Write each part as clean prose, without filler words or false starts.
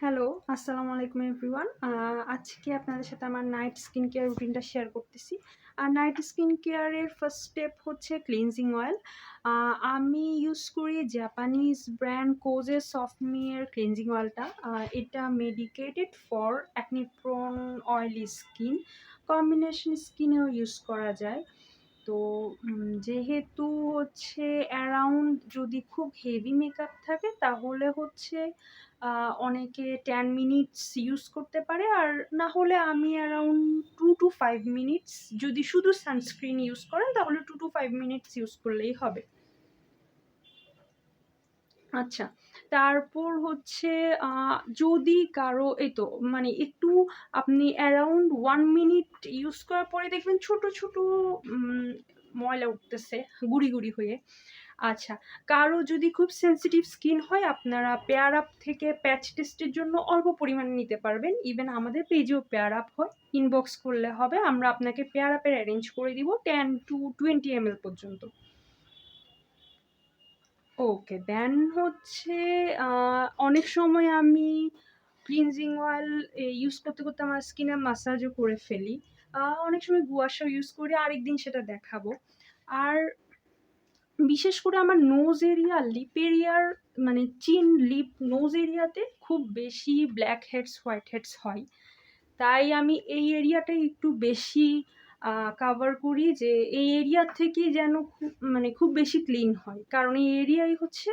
Hello, আসসালামু আলাইকুম everyone. আজকে আপনাদের সাথে আমার নাইট স্কিন কেয়ার রুটিনটা শেয়ার করতেছি। আর নাইট স্কিন কেয়ারের ফার্স্ট স্টেপ হচ্ছে ক্লিনজিং অয়েল। আমি ইউজ করি জাপানিজ ব্র্যান্ড কোজের সফটমিয়ার ক্লিনজিং অয়েলটা। এটা medicated for acne prone oily skin, combination স্কিনেও ইউজ করা যায়। তো যেহেতু হচ্ছে অ্যারাউন্ড যদি খুব হেভি মেকআপ থাকে তাহলে হচ্ছে অনেকে 10 মিনিটস ইউজ করতে পারে, আর না হলে আমি অ্যারাউন্ড 2 to 5 মিনিটস, যদি শুধু সানস্ক্রিন ইউজ করেন তাহলে 2 to 5 মিনিটস ইউজ করলেই হবে। আচ্ছা, তারপর হচ্ছে যদি কারো এই তো মানে একটু আপনি অ্যারাউন্ড 1 মিনিট ইউজ করার পরে দেখবেন ছোট ছোট ময়লা উঠতেছে গুড়ি গুড়ি হয়ে। আচ্ছা, কারো যদি খুব সেনসিটিভ স্কিন হয় আপনারা পেয়ার আপ থেকে প্যাচ টেস্টের জন্য অল্প পরিমাণে নিতে পারবেন। ইভেন আমাদের পেজেও পেয়ার আপ হয়, ইনবক্স করলে হবে, আমরা আপনাকে পেয়ার আপের অ্যারেঞ্জ করে দিব 10 to 20 ml পর্যন্ত। ওকে, দেন হচ্ছে অনেক সময় আমি ক্লিনজিং অয়েল ইউজ করতে করতে আমার স্কিনে মাসাজও করে ফেলি। অনেক সময় গুয়াশাও ইউজ করি, আরেকদিন সেটা দেখাবো। আর বিশেষ করে আমার নোজ এরিয়া, লিপ এরিয়ার মানে চিন, লিপ, নোজ এরিয়াতে খুব বেশি ব্ল্যাক হেডস, হোয়াইট হেডস হয়। তাই আমি এই এরিয়াটাই একটু বেশি কাভার করি, যে এই এরিয়া থেকে যেন খুব বেশি ক্লিন হয়, কারণ এই এরিয়াই হচ্ছে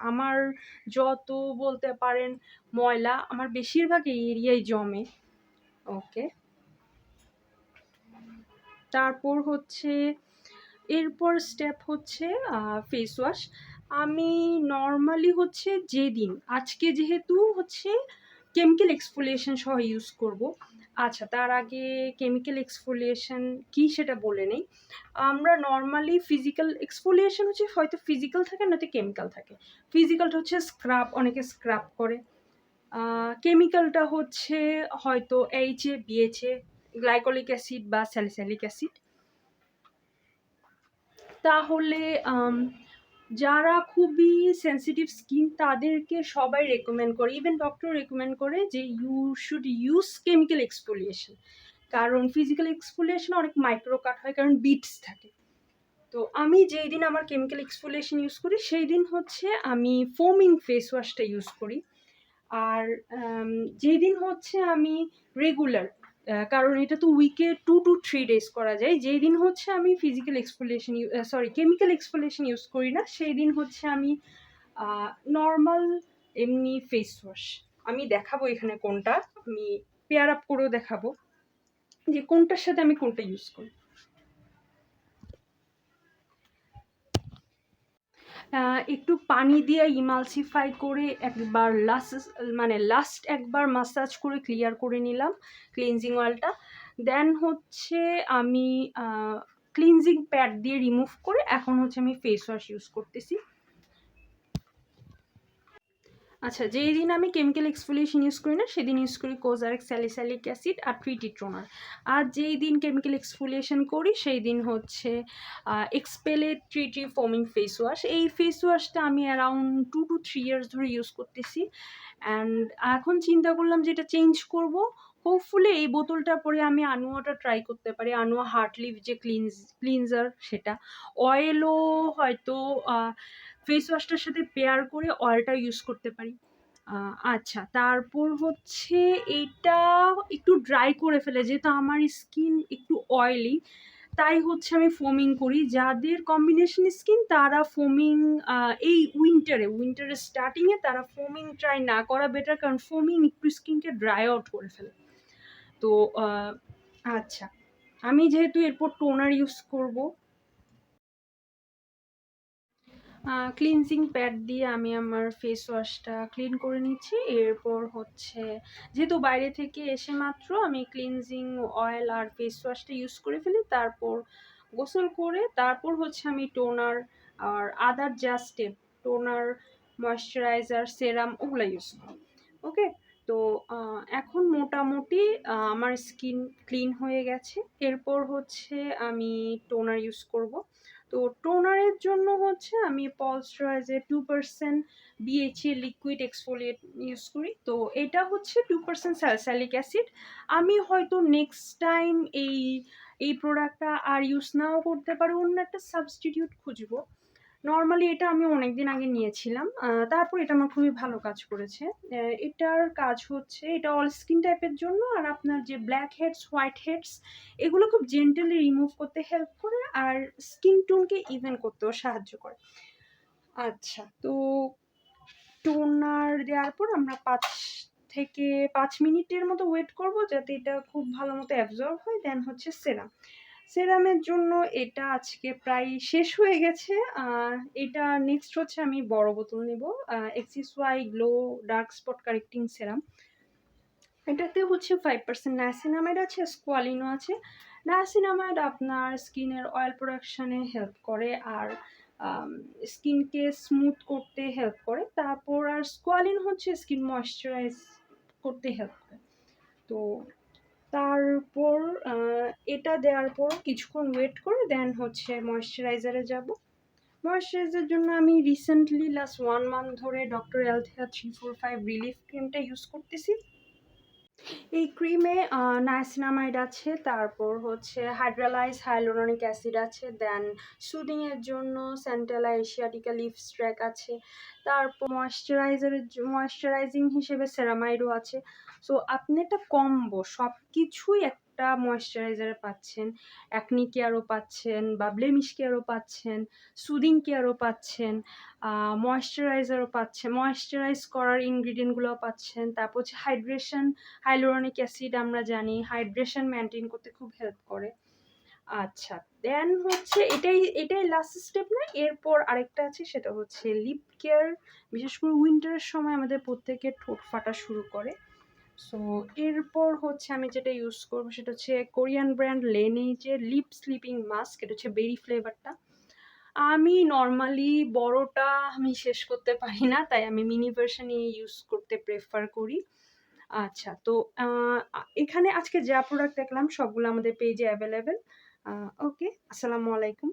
আমার যত বলতে পারেন ময়লা আমার বেশিরভাগ এই এরিয়ায় জমে। ওকে, তারপর হচ্ছে এরপর স্টেপ হচ্ছে ফেস ওয়াশ। আমি নর্মালি হচ্ছে যেদিন, আজকে যেহেতু হচ্ছে কেমিক্যাল এক্সফোলিয়েশন সহ ইউজ করব। আচ্ছা, তার আগে কেমিক্যাল এক্সফোলিয়েশন কি সেটা বলে নেই। আমরা নর্মালি ফিজিক্যাল এক্সফোলিয়েশন হচ্ছে হয়তো ফিজিক্যাল থাকে নয়তো কেমিক্যাল থাকে। ফিজিক্যালটা হচ্ছে স্ক্রাব, অনেকে স্ক্রাব করে। কেমিক্যালটা হচ্ছে হয়তো এইচএ, বিএচএ, গ্লাইকোলিক অ্যাসিড বা স্যালিসাইলিক অ্যাসিড। তাহলে যারা খুবই সেনসিটিভ স্কিন তাদেরকে সবাই রেকমেন্ড করে, ইভেন ডক্টর রেকমেন্ড করে যে you should use chemical exfoliation, কারণ ফিজিক্যাল এক্সফোলিয়েশন অনেক মাইক্রো কাট হয়, কারণ বিটস থাকে। তো আমি যেই দিন আমার কেমিক্যাল এক্সফোলিয়েশন ইউজ করি সেই দিন হচ্ছে আমি ফোমিং ফেস ওয়াশটা ইউজ করি। আর যেই দিন হচ্ছে আমি রেগুলার, কারণ এটা তো উইকে 2 to 3 days করা যায়, যেই দিন হচ্ছে আমি physical exfoliation chemical exfoliation use করি না সেই দিন হচ্ছে আমি নর্মাল এমনি ফেস ওয়াশ। আমি দেখাবো এখানে কোনটা, আমি পেয়ার আপ করেও দেখাবো যে কোনটার সাথে আমি কোনটা ইউজ করি। একটু পানি দিয়ে ইমালসিফাই করে একবার লাস্ট একবার মাসাজ করে ক্লিয়ার করে নিলাম ক্লিনজিং অয়েলটা। দেন হচ্ছে আমি ক্লিনজিং প্যাড দিয়ে রিমুভ করে এখন হচ্ছে আমি ফেস ওয়াশ ইউজ করতেছি। আচ্ছা, যেই দিন আমি কেমিক্যাল এক্সফোলিয়েশন ইউজ করি না সেদিন ইউজ করি কোজারেক্স স্যালিসাইলিক অ্যাসিড আর ট্রিটি টোনার। আর যেই দিন কেমিক্যাল এক্সফোলিয়েশন করি সেই দিন হচ্ছে এক্সপেলে ট্রিটি ফোমিং ফেস ওয়াশ। এই ফেস ওয়াশটা আমি অ্যারাউন্ড 2 to 3 years ধরে ইউজ করতেছি। অ্যান্ড এখন চিন্তা করলাম যে এটা চেঞ্জ করব। হোপফুলি এই বোতলটা পরে আমি আনুয়াটা ট্রাই করতে পারি, আনুয়া হার্টলিভ যে ক্লিনজার সেটা। অয়েলও হয়তো ফেস ওয়াশটার সাথে পেয়ার করে অয়েলটা ইউজ করতে পারি। আচ্ছা, তারপর হচ্ছে এইটা একটু ড্রাই করে ফেলে, যেহেতু আমার স্কিন একটু অয়েলি, তাই হচ্ছে আমি ফোমিং করি। যাদের কম্বিনেশন স্কিন তারা ফোমিং এই উইন্টারের স্টার্টিংয়ে তারা ফোমিং ট্রাই না করা বেটার, কারণ ফোমিং একটু স্কিনকে ড্রাই আউট করে ফেলে। তো আচ্ছা, আমি যেহেতু এরপর টোনার ইউজ করব, ক্লিনজিং প্যাড দিয়ে আমি আমার ফেস ওয়াশটা ক্লিন করে নিচ্ছি। এরপর হচ্ছে যেহেতু বাইরে থেকে এসে মাত্র আমি ক্লিনজিং অয়েল আর ফেস ওয়াশটা ইউজ করে ফেলি, তারপর গোসল করে তারপর হচ্ছে আমি টোনার আর আদার যা স্টেপ, টোনার, ময়শ্চারাইজার, সেরাম ওগুলো ইউজ করি। ওকে, তো এখন মোটামুটি আমার স্কিন ক্লিন হয়ে গেছে। এরপর হচ্ছে আমি টোনার ইউজ করব। তো টোনারের জন্য হচ্ছে আমি পলস রয়েজে 2% BHA লিকুইড এক্সফোলিয়েট ইউজ করি। তো এটা হচ্ছে 2% স্যালিসিলিক অ্যাসিড। আমি হয়তো নেক্সট টাইম এই প্রোডাক্টটা আর ইউজ নাও করতে পারি, অন্য একটা সাবস্টিটিউট খুঁজবো। নর্মালি এটা আমি অনেকদিন আগে নিয়েছিলাম, তারপর এটা আমার খুবই ভালো কাজ করেছে। এটার কাজ হচ্ছে এটা অল স্কিন টাইপের জন্য, আর আপনার যে ব্ল্যাক হেডস, হোয়াইট হেডস এগুলো খুব জেন্টালি রিমুভ করতে হেল্প করে, আর স্কিন টোনকে ইভেন করতেও সাহায্য করে। আচ্ছা, তো টোনার দেওয়ার পর আমরা 5 মিনিটের মতো ওয়েট করব যাতে এটা খুব ভালো মতো অ্যাবজর্ব হয়। দেন হচ্ছে সেরাম। সেরামের জন্য এটা আজকে প্রায় শেষ হয়ে গেছে। এটা নেক্সট হচ্ছে আমি বড় বোতল নেব, এক্সিসওয়াই গ্লো ডার্ক স্পট কারেক্টিং সেরাম। এটাতে হচ্ছে 5% নায়াসিনামাইড আছে, স্কোয়ালিনও আছে। নায়াসিনামাইড আপনার স্কিনের অয়েল প্রোডাকশনে হেল্প করে, আর স্কিনকে স্মুথ করতে হেল্প করে। তারপর আর স্কোয়ালিন হচ্ছে স্কিন ময়শ্চারাইজ করতে হেল্প করে। তো তারপর এটা দেওয়ার পর কিছুক্ষণ ওয়েট করে দেন হচ্ছে ময়শ্চারাইজারে যাব। ময়শ্চারাইজারের জন্য আমি রিসেন্টলি লাস্ট 1 মান্থ ধরে ডক্টর এলথিয়া 345 রিলিফ ক্রিমটা ইউজ করতেছি। এই ক্রিমে নায়াসিনামাইড আছে, তারপর হচ্ছে হাইড্রালাইজ হাইলোরনিক অ্যাসিড আছে, দেন সুদিংয়ের জন্য স্যান্টেলা এশিয়াটিকা লিফ স্ট্র্যাক আছে, তারপর ময়শ্চারাইজিং হিসেবে সেরামাইডও আছে। সো আপনি একটা কম্বো সব কিছুই একটা ময়শ্চারাইজারে পাচ্ছেন, অ্যাকনি কেয়ারও পাচ্ছেন বা ব্লেমিশ কেয়ারও পাচ্ছেন, সুদিং কেয়ারও পাচ্ছেন, ময়শ্চারাইজারও পাচ্ছেন, ময়শ্চারাইজ করার ইনগ্রিডিয়েন্টগুলোও পাচ্ছেন। তারপর হচ্ছে হাইড্রেশন, হাইলোরনিক অ্যাসিড আমরা জানি হাইড্রেশন মেনটেন করতে খুব হেল্প করে। আচ্ছা, দেন হচ্ছে এটাই লাস্ট স্টেপ না, এরপর আরেকটা আছে, সেটা হচ্ছে লিপ কেয়ার। বিশেষ করে উইন্টারের সময় আমাদের প্রত্যেকের ঠোঁট ফাটা শুরু করে। সো এরপর হচ্ছে আমি যেটা ইউজ করবো সেটা হচ্ছে কোরিয়ান ব্র্যান্ড লেনেজের লিপ স্লিপিং মাস্ক। এটা হচ্ছে বেরি ফ্লেভারটা। আমি নর্মালি বড়টা আমি শেষ করতে পারি না, তাই আমি মিনি ভার্সনই ইউজ করতে প্রেফার করি। আচ্ছা, তো এখানে আজকে যা প্রোডাক্ট দেখলাম সবগুলো আমাদের পেজে অ্যাভেলেবেল। ওকে, আসসালামু আলাইকুম।